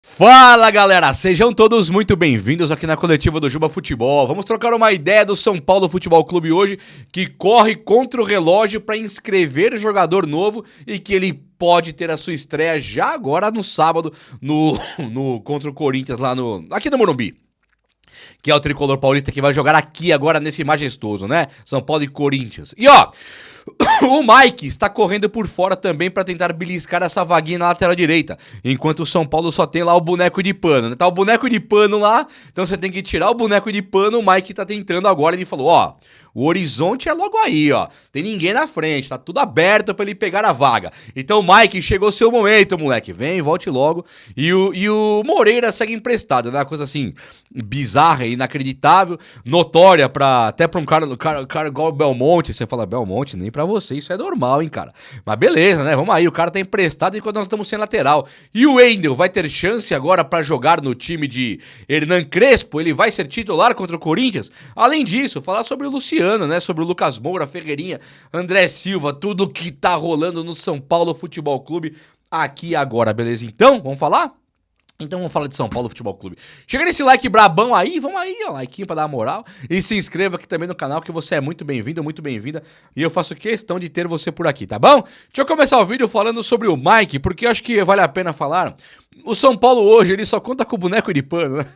Fala galera, sejam todos muito bem-vindos aqui na coletiva do Juba Futebol. Vamos trocar uma ideia do São Paulo Futebol Clube hoje, que corre contra o relógio para inscrever jogador novo e que ele pode ter a sua estreia já agora no sábado contra o Corinthians aqui no Morumbi. Que é o tricolor paulista que vai jogar aqui agora nesse majestoso, né? São Paulo e Corinthians. E ó, o Mike está correndo por fora também para tentar beliscar essa vaguinha na lateral direita, enquanto o São Paulo só tem lá o boneco de pano, né? Tá o boneco de pano lá, então você tem que tirar o boneco de pano. O Mike tá tentando agora, ele falou, ó, o horizonte é logo aí, ó, tem ninguém na frente, tá tudo aberto para ele pegar a vaga. Então, Mike, chegou o seu momento, moleque, vem, volte logo. E o Moreira segue emprestado, né? Uma coisa assim, bizarra, inacreditável, notória até pra um cara igual o Belmonte. Você fala, Belmonte, nem pra você isso é normal, hein, cara. Mas beleza, né? Vamos aí, o cara tá emprestado enquanto nós estamos sem lateral. E o Wendel vai ter chance agora pra jogar no time de Hernan Crespo? Ele vai ser titular contra o Corinthians? Além disso, falar sobre o Luciano, né? Sobre o Lucas Moura, Ferreirinha, André Silva, tudo que tá rolando no São Paulo Futebol Clube aqui agora, beleza? Então, vamos falar? Então vamos falar de São Paulo Futebol Clube. Chega nesse like brabão aí, vamos aí, ó, like pra dar uma moral. E se inscreva aqui também no canal, que você é muito bem-vindo, muito bem-vinda. E eu faço questão de ter você por aqui, tá bom? Deixa eu começar o vídeo falando sobre o Mike, porque eu acho que vale a pena falar. O São Paulo hoje, ele só conta com o boneco de pano, né?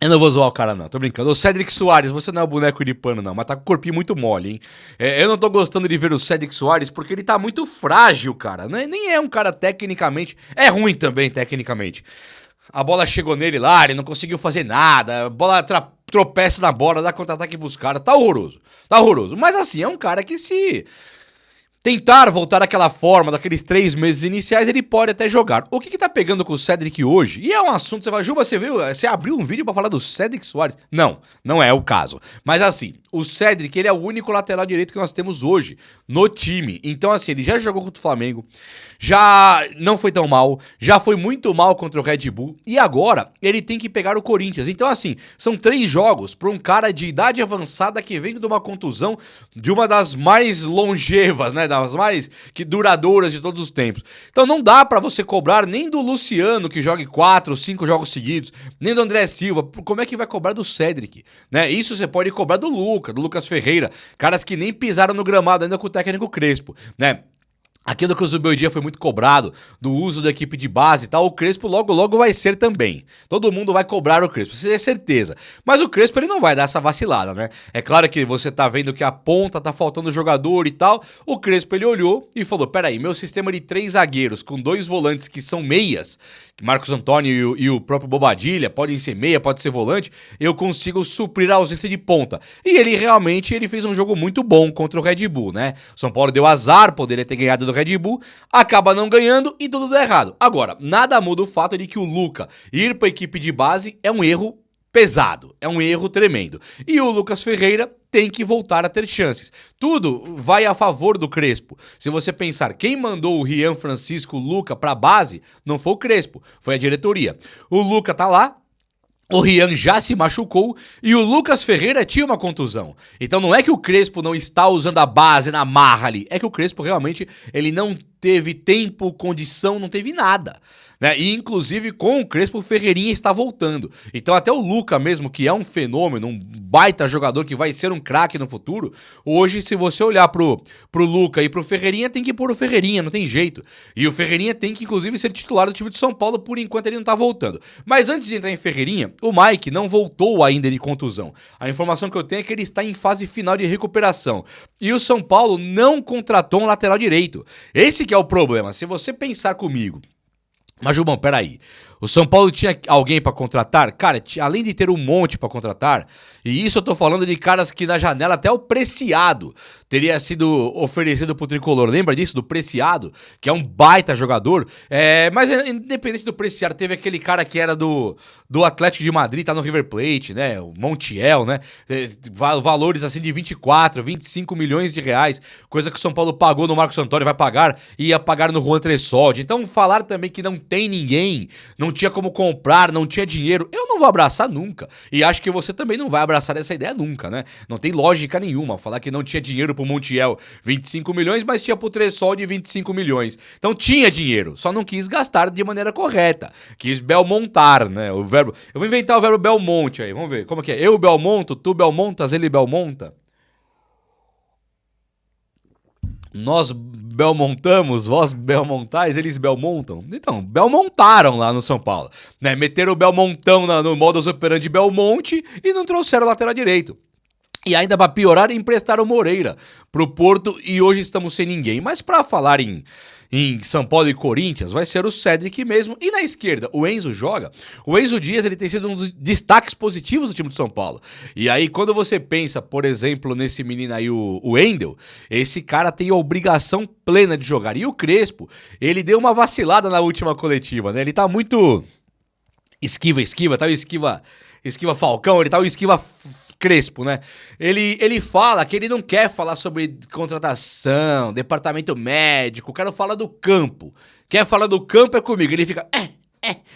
Eu não vou zoar o cara não, tô brincando. O Cedric Soares, você não é o boneco de pano não, mas tá com o corpinho muito mole, hein? Eu não tô gostando de ver o Cedric Soares porque ele tá muito frágil, cara. Nem é um cara tecnicamente, é ruim também tecnicamente. A bola chegou nele lá, ele não conseguiu fazer nada, a bola tropeça na bola, dá contra-ataque pros caras, tá horroroso. Tá horroroso, mas assim, é um cara que se tentar voltar àquela forma, daqueles 3 meses iniciais, ele pode até jogar. O que tá pegando com o Cedric hoje? E é um assunto, você fala, Juba, você abriu um vídeo pra falar do Cedric Soares? Não, não é o caso. Mas assim, o Cedric, ele é o único lateral direito que nós temos hoje no time. Então assim, ele já jogou contra o Flamengo, já não foi tão mal, já foi muito mal contra o Red Bull, e agora ele tem que pegar o Corinthians. Então assim, são 3 jogos pra um cara de idade avançada que vem de uma contusão de uma das mais longevas, né, das mais duradouras de todos os tempos. Então não dá pra você cobrar nem do Luciano, que jogue 4 ou 5 jogos seguidos, nem do André Silva. Como é que vai cobrar do Cedric? Né? Isso você pode cobrar do Lucas Ferreira, caras que nem pisaram no gramado ainda com o técnico Crespo, né? Aquilo que o Zubeldia foi muito cobrado, do uso da equipe de base e tal, o Crespo logo vai ser também. Todo mundo vai cobrar o Crespo, isso é certeza. Mas o Crespo, ele não vai dar essa vacilada, né? É claro que você tá vendo que a ponta tá faltando jogador e tal. O Crespo, ele olhou e falou, peraí, meu sistema de 3 zagueiros com 2 volantes que são meias, Marcos Antônio e o próprio Bobadilha, podem ser meia, pode ser volante, eu consigo suprir a ausência de ponta. E ele realmente fez um jogo muito bom contra o Red Bull, né? O São Paulo deu azar, poderia ter ganhado do Red Bull, acaba não ganhando e tudo deu errado. Agora, nada muda o fato de que o Luca ir pra equipe de base é um erro pesado, é um erro tremendo. E o Lucas Ferreira tem que voltar a ter chances. Tudo vai a favor do Crespo. Se você pensar, quem mandou o Rian Francisco Luca pra base não foi o Crespo, foi a diretoria. O Luca tá lá, o Rian já se machucou e o Lucas Ferreira tinha uma contusão. Então não é que o Crespo não está usando a base na marra ali, é que o Crespo realmente ele não teve tempo, condição, não teve nada. Né? E inclusive com o Crespo, o Ferreirinha está voltando. Então até o Luca mesmo, que é um fenômeno, um baita jogador que vai ser um craque no futuro, hoje se você olhar pro Luca e pro Ferreirinha, tem que pôr o Ferreirinha, não tem jeito. E o Ferreirinha tem que inclusive ser titular do time de São Paulo, por enquanto ele não tá voltando. Mas antes de entrar em Ferreirinha, o Mike não voltou ainda de contusão. A informação que eu tenho é que ele está em fase final de recuperação. E o São Paulo não contratou um lateral direito. Esse que é o problema. Se você pensar comigo, mas, Gilbão, peraí. O São Paulo tinha alguém pra contratar? Cara, além de ter um monte pra contratar, e isso eu tô falando de caras que na janela até o Preciado teria sido oferecido pro Tricolor. Lembra disso? Do Preciado, que é um baita jogador. Mas independente do Preciado, teve aquele cara que era do Atlético de Madrid, tá no River Plate, né? O Montiel, né? Valores assim de 24, 25 milhões de reais, coisa que o São Paulo pagou no Marcos Antônio, vai pagar, e ia pagar no Juan Tressoldi. Então falar também que não tem ninguém, não tinha como comprar, não tinha dinheiro. Eu não vou abraçar nunca. E acho que você também não vai abraçar essa ideia nunca, né? Não tem lógica nenhuma falar que não tinha dinheiro pro Montiel 25 milhões, mas tinha pro Tressol de 25 milhões. Então tinha dinheiro, só não quis gastar de maneira correta. Quis belmontar, né? O verbo. Eu vou inventar o verbo belmonte aí, vamos ver. Como que é? Eu belmonto, tu belmontas, ele belmonta. Nós belmontamos, vós belmontais, eles belmontam. Então, belmontaram lá no São Paulo. Né? Meteram o belmontão no modus operandi Belmonte e não trouxeram o lateral direito. E ainda pra piorar, emprestaram o Moreira pro Porto e hoje estamos sem ninguém. Mas pra falar em São Paulo e Corinthians, vai ser o Cedric mesmo. E na esquerda, o Enzo joga. O Enzo Dias, ele tem sido um dos destaques positivos do time de São Paulo. E aí, quando você pensa, por exemplo, nesse menino aí, o Wendel, esse cara tem a obrigação plena de jogar. E o Crespo, ele deu uma vacilada na última coletiva, né? Ele tá muito esquiva, tá o esquiva Falcão, ele tá o esquiva Crespo, né? Ele fala que ele não quer falar sobre contratação, departamento médico, o cara fala do campo. Quer falar do campo é comigo. Ele fica,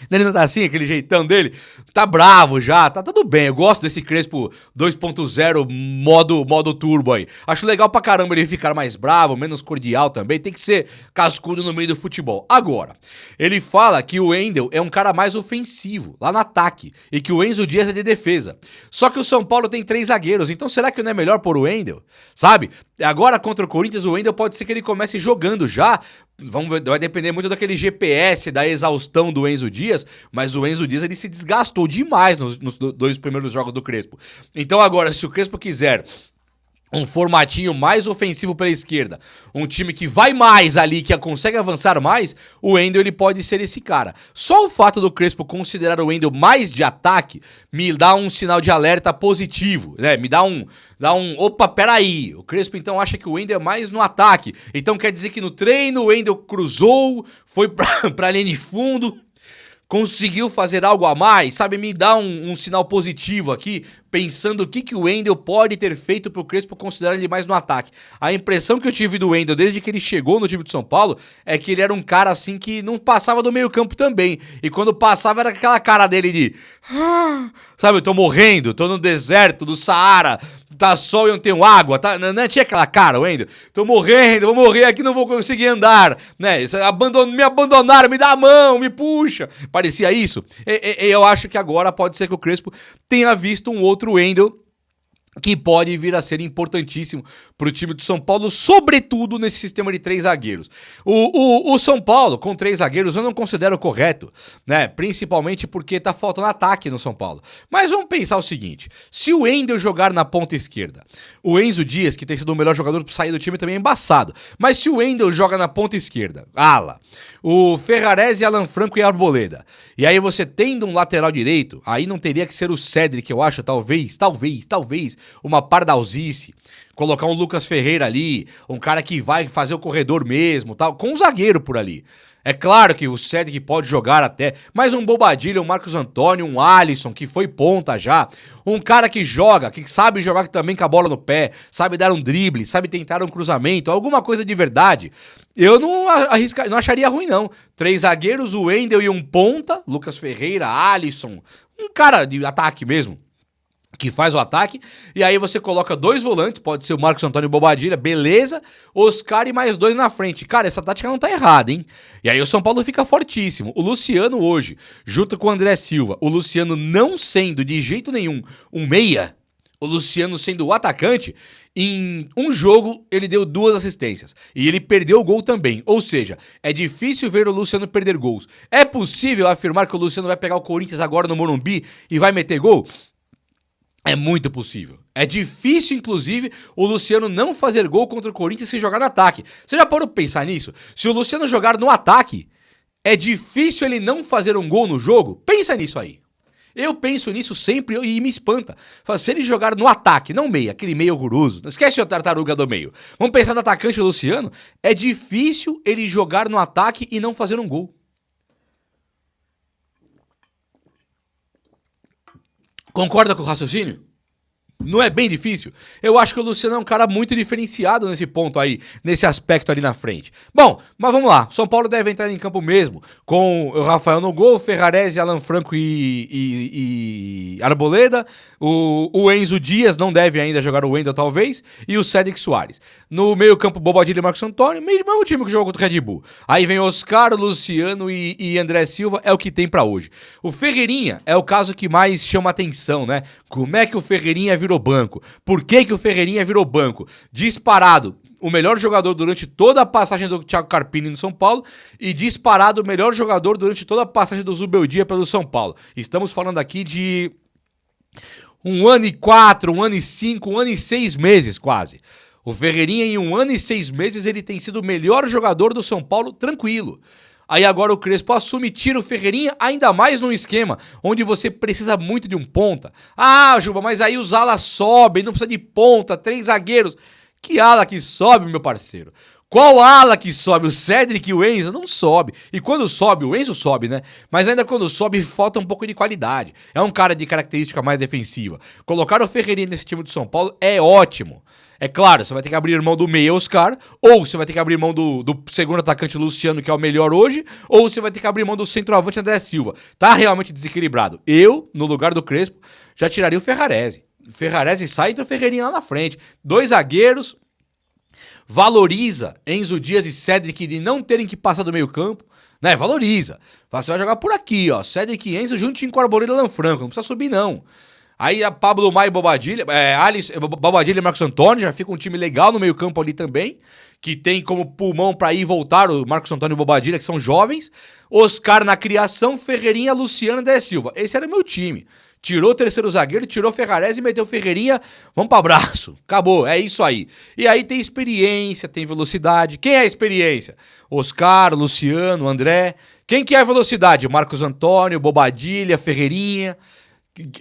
ele não tá assim, aquele jeitão dele? Tá bravo já, tá tudo bem. Eu gosto desse Crespo 2.0 modo turbo aí. Acho legal pra caramba ele ficar mais bravo, menos cordial também. Tem que ser cascudo no meio do futebol. Agora, ele fala que o Wendel é um cara mais ofensivo, lá no ataque, e que o Enzo Dias é de defesa. Só que o São Paulo tem 3 zagueiros, então será que não é melhor pôr o Wendel? Sabe? Agora contra o Corinthians, o Wendel pode ser que ele comece jogando já. Vamos ver, vai depender muito daquele GPS, da exaustão do Enzo Dias, mas o Enzo Dias ele se desgastou demais nos 2 primeiros jogos do Crespo. Então agora, se o Crespo quiser um formatinho mais ofensivo pela esquerda, um time que vai mais ali, que consegue avançar mais, o Wendel ele pode ser esse cara. Só o fato do Crespo considerar o Wendel mais de ataque me dá um sinal de alerta positivo, né? Me dá um opa, peraí, o Crespo então acha que o Wendel é mais no ataque, então quer dizer que no treino o Wendel cruzou, foi pra linha de fundo, conseguiu fazer algo a mais, sabe? Me dá um sinal positivo aqui, pensando o que o Wendel pode ter feito pro Crespo considerar ele mais no ataque. A impressão que eu tive do Wendel desde que ele chegou no time de São Paulo é que ele era um cara assim que não passava do meio campo também. E quando passava era aquela cara dele de... sabe, eu tô morrendo, tô no deserto do Saara, tá sol e eu não tenho água, tá? Não tinha aquela cara, Wendel? Tô morrendo, vou morrer aqui, não vou conseguir andar, né? Me abandonaram, me dá a mão, me puxa. Parecia isso. Eu acho que agora pode ser que o Crespo tenha visto um outro Wendel que pode vir a ser importantíssimo pro time do São Paulo, sobretudo nesse sistema de 3 zagueiros. O São Paulo, com 3 zagueiros, eu não considero correto, né? Principalmente porque tá faltando ataque no São Paulo. Mas vamos pensar o seguinte, se o Wendel jogar na ponta esquerda, o Enzo Dias, que tem sido o melhor jogador pra sair do time, também é embaçado. Mas se o Wendel joga na ponta esquerda, ala, o Ferrarese, Alan Franco e Arboleda, e aí você tendo um lateral direito, aí não teria que ser o Cedric, eu acho, talvez, uma pardalzice, colocar um Lucas Ferreira ali, um cara que vai fazer o corredor mesmo, tal, com um zagueiro por ali. É claro que o Cedric pode jogar até, mas um Bobadilha, um Marcos Antônio, um Alisson, que foi ponta já, um cara que joga, que sabe jogar também com a bola no pé, sabe dar um drible, sabe tentar um cruzamento, alguma coisa de verdade, eu não acharia ruim não. 3 zagueiros, o Wendel e um ponta, Lucas Ferreira, Alisson, um cara de ataque mesmo, que faz o ataque, e aí você coloca 2 volantes, pode ser o Marcos Antônio Bobadilha, beleza, Oscar e mais 2 na frente. Cara, essa tática não tá errada, hein? E aí o São Paulo fica fortíssimo. O Luciano hoje, junto com o André Silva, o Luciano não sendo de jeito nenhum um meia, o Luciano sendo o atacante, em um jogo ele deu 2 assistências, e ele perdeu o gol também, ou seja, é difícil ver o Luciano perder gols. É possível afirmar que o Luciano vai pegar o Corinthians agora no Morumbi e vai meter gol? É muito possível. É difícil, inclusive, o Luciano não fazer gol contra o Corinthians se jogar no ataque. Você já parou pra pensar nisso? Se o Luciano jogar no ataque, é difícil ele não fazer um gol no jogo? Pensa nisso aí. Eu penso nisso sempre e me espanta. Se ele jogar no ataque, não meio, aquele meio horroroso, esquece a tartaruga do meio. Vamos pensar no atacante Luciano. É difícil ele jogar no ataque e não fazer um gol. Concorda com o raciocínio? Não é bem difícil? Eu acho que o Luciano é um cara muito diferenciado nesse ponto aí, nesse aspecto ali na frente. Bom, mas vamos lá. São Paulo deve entrar em campo mesmo, com o Rafael no gol, Ferrarese, Alan Franco e Arboleda. O Enzo Dias não deve ainda jogar, o Wendel talvez, e o Cédric Soares. No meio campo, Bobadilha e Marcos Antônio, mesmo time que jogou contra o Red Bull. Aí vem Oscar, Luciano e André Silva, é o que tem pra hoje. O Ferreirinha é o caso que mais chama atenção, né? Como é que o Ferreirinha virou banco? Por que o Ferreirinha virou banco? Disparado, o melhor jogador durante toda a passagem do Thiago Carpini no São Paulo e disparado o melhor jogador durante toda a passagem do Zubeldia pelo São Paulo. Estamos falando aqui de 1 ano e 4, 1 ano e 5, 1 ano e 6 meses quase. O Ferreirinha em 1 ano e 6 meses ele tem sido o melhor jogador do São Paulo tranquilo. Aí agora o Crespo assume e tira o Ferreirinha, ainda mais num esquema onde você precisa muito de um ponta. Ah, Juba, mas aí os alas sobem, não precisa de ponta, 3 zagueiros. Que ala que sobe, meu parceiro? Qual ala que sobe? O Cédric e o Enzo não sobe. E quando sobe, o Enzo sobe, né? Mas ainda quando sobe, falta um pouco de qualidade. É um cara de característica mais defensiva. Colocar o Ferreirinha nesse time do São Paulo é ótimo. É claro, você vai ter que abrir mão do meia Oscar, ou você vai ter que abrir mão do segundo atacante Luciano, que é o melhor hoje, ou você vai ter que abrir mão do centroavante André Silva. Tá realmente desequilibrado. Eu, no lugar do Crespo, já tiraria o Ferrarese. Ferrarese sai e entra o Ferreirinha lá na frente. 2 zagueiros, valoriza Enzo Dias e Cédric de não terem que passar do meio campo, né? Valoriza. Você vai jogar por aqui, ó. Cédric e Enzo juntinho com o Arboleda e Alan Franco, não precisa subir não. Aí a Pablo Maia e Bobadilha, Bobadilha e Marcos Antônio, já fica um time legal no meio campo ali também, que tem como pulmão pra ir e voltar o Marcos Antônio e Bobadilha, que são jovens. Oscar na criação, Ferreirinha, Luciano e André Silva. Esse era o meu time. Tirou o terceiro zagueiro, tirou o Ferrarese e meteu o Ferreirinha, vamos pra abraço. Acabou, é isso aí. E aí tem experiência, tem velocidade. Quem é a experiência? Oscar, Luciano, André. Quem que é a velocidade? Marcos Antônio, Bobadilha, Ferreirinha,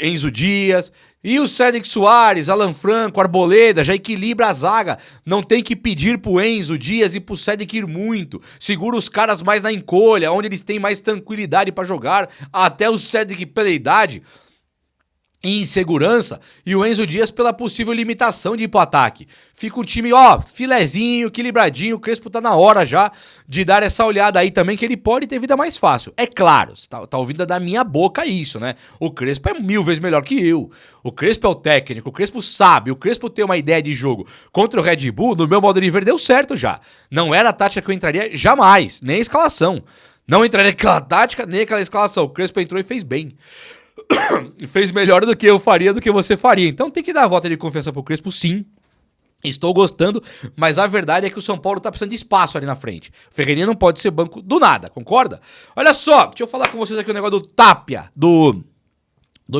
Enzo Dias. E o Cédric Soares, Alan Franco, Arboleda, já equilibra a zaga. Não tem que pedir pro Enzo Dias e pro Cédric ir muito. Segura os caras mais na encolha, onde eles têm mais tranquilidade pra jogar. Até o Cédric pela idade e insegurança, e o Enzo Dias pela possível limitação de ir pro ataque. Fica um time, ó, filezinho, equilibradinho, o Crespo tá na hora já de dar essa olhada aí também, que ele pode ter vida mais fácil. É claro, você tá ouvindo da minha boca isso, né? O Crespo é 1000 vezes melhor que eu. O Crespo é o técnico, o Crespo sabe, o Crespo tem uma ideia de jogo. Contra o Red Bull, no meu modo de ver, deu certo já. Não era a tática que eu entraria jamais, nem a escalação. Não entraria aquela tática, nem aquela escalação. O Crespo entrou e fez bem. E fez melhor do que eu faria, do que você faria. Então tem que dar a volta de confiança pro Crespo, sim. Estou gostando, mas a verdade é que o São Paulo tá precisando de espaço ali na frente. O Ferreirinha não pode ser banco do nada, concorda? Olha só, deixa eu falar com vocês aqui o negócio do Tapia, do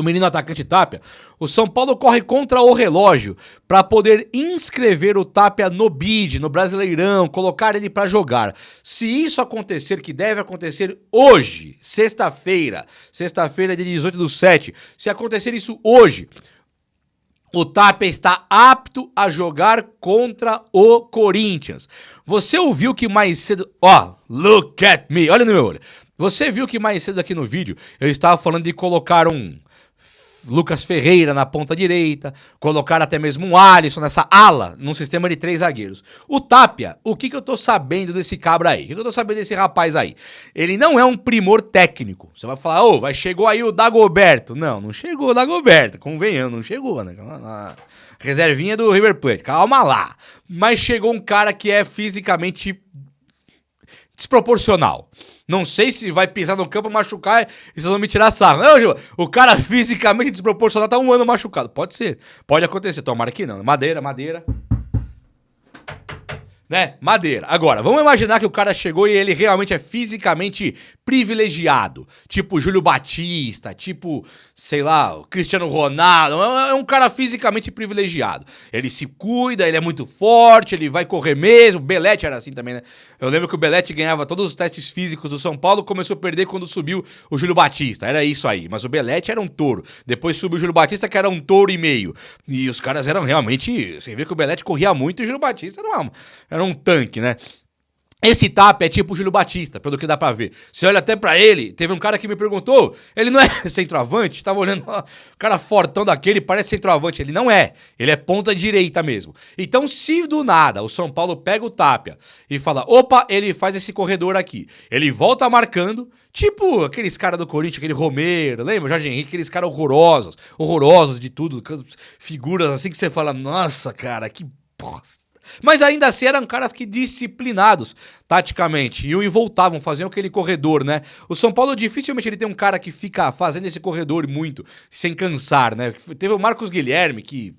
menino atacante Tapia. O São Paulo corre contra o relógio para poder inscrever o Tapia no bid, no Brasileirão, colocar ele para jogar. Se isso acontecer, que deve acontecer hoje, sexta-feira de 18/7, se acontecer isso hoje, o Tapia está apto a jogar contra o Corinthians. Você ouviu que mais cedo... Ó, look at me, olha no meu olho. Você viu que mais cedo aqui no vídeo eu estava falando de colocar um Lucas Ferreira na ponta direita, colocar até mesmo um Alisson nessa ala, num sistema de 3 zagueiros. O Tapia, o que eu tô sabendo desse cabra aí? O que eu tô sabendo desse rapaz aí? Ele não é um primor técnico. Você vai falar, chegou aí o Dagoberto. Não chegou o Dagoberto, convenhamos, não chegou, né? Reservinha do River Plate, calma lá. Mas chegou um cara que é fisicamente desproporcional. Não sei se vai pisar no campo, machucar e vocês vão me tirar sarro. Não, Gil, o cara fisicamente desproporcional tá 1 ano machucado. Pode ser, pode acontecer, tomara que não. Madeira. Né? Madeira. Agora, vamos imaginar que o cara chegou e ele realmente é fisicamente privilegiado. Tipo Júlio Batista, tipo, sei lá, o Cristiano Ronaldo. É um cara fisicamente privilegiado. Ele se cuida, ele é muito forte, ele vai correr mesmo. O Belete era assim também, né? Eu lembro que o Belete ganhava todos os testes físicos do São Paulo, começou a perder quando subiu o Júlio Batista. Era isso aí. Mas o Belete era um touro. Depois subiu o Júlio Batista, que era um touro e meio. E os caras eram realmente... Você vê que o Belete corria muito e o Júlio Batista era um tanque, né? Esse Tapia é tipo o Júlio Batista, pelo que dá pra ver. Você olha até pra ele, teve um cara que me perguntou, ele não é centroavante? Tava olhando lá, o cara fortão daquele, parece centroavante. Ele não é, ele é ponta direita mesmo. Então, se do nada o São Paulo pega o Tapia e fala, opa, ele faz esse corredor aqui, ele volta marcando, tipo aqueles caras do Corinthians, aquele Romero, lembra? Jorge Henrique, aqueles caras horrorosos, horrorosos de tudo, figuras assim que você fala, nossa, cara, que bosta. Mas ainda assim eram caras que disciplinados taticamente, iam e voltavam, faziam aquele corredor, né? O São Paulo dificilmente ele tem um cara que fica fazendo esse corredor muito, sem cansar, né? Teve o Marcos Guilherme, que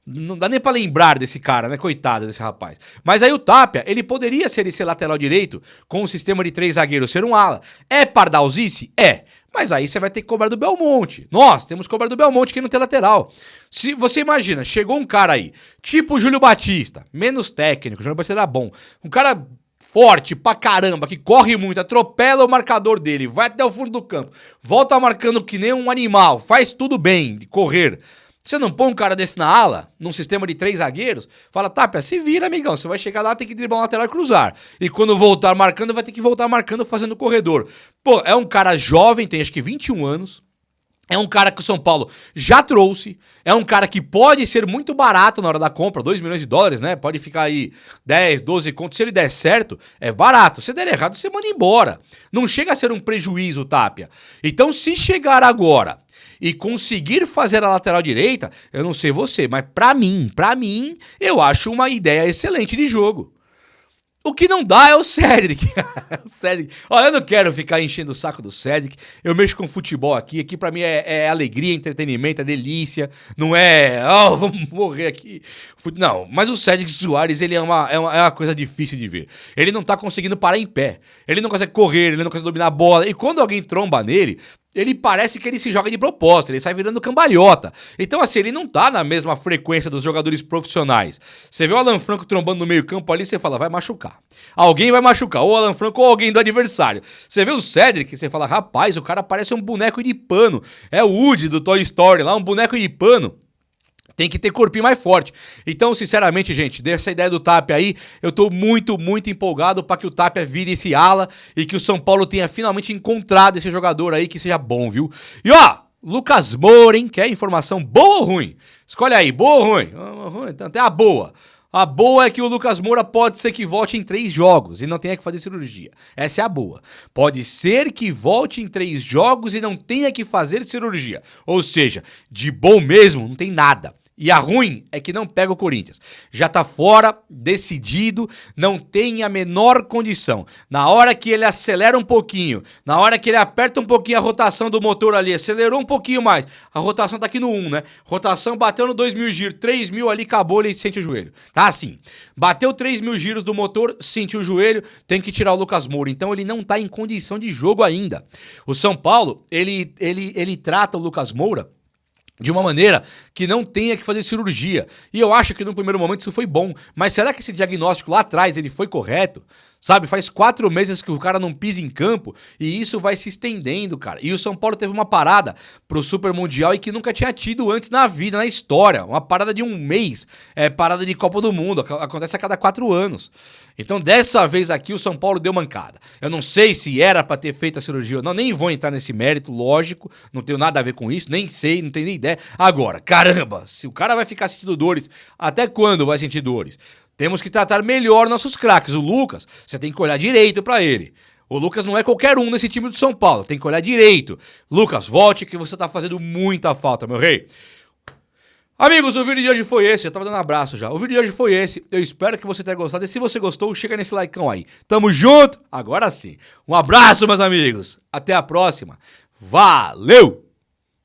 não dá nem pra lembrar desse cara, né? Coitado desse rapaz. Mas aí o Tapia, ele poderia ser esse lateral direito com o sistema de 3 zagueiros, ser um ala. É pardalzice? É. Mas aí você vai ter que cobrar do Belmonte. Nós temos que cobrar do Belmonte que não tem lateral. Se você imagina, chegou um cara aí, tipo o Júlio Batista, menos técnico, o Júlio Batista era bom. Um cara forte pra caramba, que corre muito, atropela o marcador dele, vai até o fundo do campo, volta marcando que nem um animal, faz tudo bem de correr. Você não põe um cara desse na ala, num sistema de 3 zagueiros, fala, Tapia, se vira, amigão, você vai chegar lá, tem que driblar um lateral e cruzar. E quando voltar marcando, vai ter que voltar marcando fazendo corredor. Pô, é um cara jovem, tem acho que 21 anos, é um cara que o São Paulo já trouxe, é um cara que pode ser muito barato na hora da compra, 2 milhões de dólares, né? Pode ficar aí 10, 12 contos, se ele der certo, é barato. Se der errado, você manda embora. Não chega a ser um prejuízo, Tapia. Então, se chegar agora e conseguir fazer a lateral direita, eu não sei você, mas pra mim, eu acho uma ideia excelente de jogo. O que não dá é o Cedric. O Cedric. Olha, eu não quero ficar enchendo o saco do Cedric. Eu mexo com futebol aqui. Aqui pra mim é alegria, entretenimento, é delícia. Não é, vamos morrer aqui. Não, mas o Cedric Soares, ele é uma coisa difícil de ver. Ele não tá conseguindo parar em pé. Ele não consegue correr, ele não consegue dominar a bola. E quando alguém tromba nele, ele parece que ele se joga de propósito, ele sai virando cambalhota. Então, assim, ele não tá na mesma frequência dos jogadores profissionais. Você vê o Alan Franco trombando no meio campo ali, você fala, vai machucar. Alguém vai machucar, ou o Alan Franco ou alguém do adversário. Você vê o Cedric, você fala, rapaz, o cara parece um boneco de pano. É o Woody do Toy Story lá, um boneco de pano. Tem que ter corpinho mais forte. Então, sinceramente, gente, dessa ideia do Tapia aí, eu tô muito, muito empolgado para que o Tapia vire esse ala e que o São Paulo tenha finalmente encontrado esse jogador aí que seja bom, viu? E ó, Lucas Moura, hein? Quer informação boa ou ruim? Escolhe aí, boa ou ruim? Então tem a boa. A boa é que o Lucas Moura pode ser que volte em 3 jogos e não tenha que fazer cirurgia. Essa é a boa. Pode ser que volte em 3 jogos e não tenha que fazer cirurgia. Ou seja, de bom mesmo, não tem nada. E a ruim é que não pega o Corinthians. Já tá fora, decidido, não tem a menor condição. Na hora que ele acelera um pouquinho, na hora que ele aperta um pouquinho a rotação do motor ali, acelerou um pouquinho mais, a rotação tá aqui no 1, né? Rotação bateu no 2.000 giros, 3.000 ali, acabou, ele sente o joelho. Tá assim, bateu 3.000 giros do motor, sentiu o joelho, tem que tirar o Lucas Moura. Então ele não tá em condição de jogo ainda. O São Paulo, ele trata o Lucas Moura de uma maneira que não tenha que fazer cirurgia. E eu acho que no primeiro momento isso foi bom. Mas será que esse diagnóstico lá atrás ele foi correto? Sabe, faz 4 meses que o cara não pisa em campo e isso vai se estendendo, cara. E o São Paulo teve uma parada pro Super Mundial e que nunca tinha tido antes na vida, na história. Uma parada de 1 mês, parada de Copa do Mundo. Acontece a cada 4 anos. Então, dessa vez aqui, o São Paulo deu mancada. Eu não sei se era pra ter feito a cirurgia ou não, nem vou entrar nesse mérito, lógico. Não tenho nada a ver com isso, nem sei, não tenho nem ideia. Agora, caramba, se o cara vai ficar sentindo dores, até quando vai sentir dores? Temos que tratar melhor nossos craques. O Lucas, você tem que olhar direito pra ele. O Lucas não é qualquer um nesse time do São Paulo, tem que olhar direito. Lucas, volte que você tá fazendo muita falta, meu rei. Amigos, o vídeo de hoje foi esse, eu tava dando um abraço já. O vídeo de hoje foi esse, eu espero que você tenha gostado. E se você gostou, chega nesse likeão aí. Tamo junto, agora sim. Um abraço, meus amigos. Até a próxima. Valeu!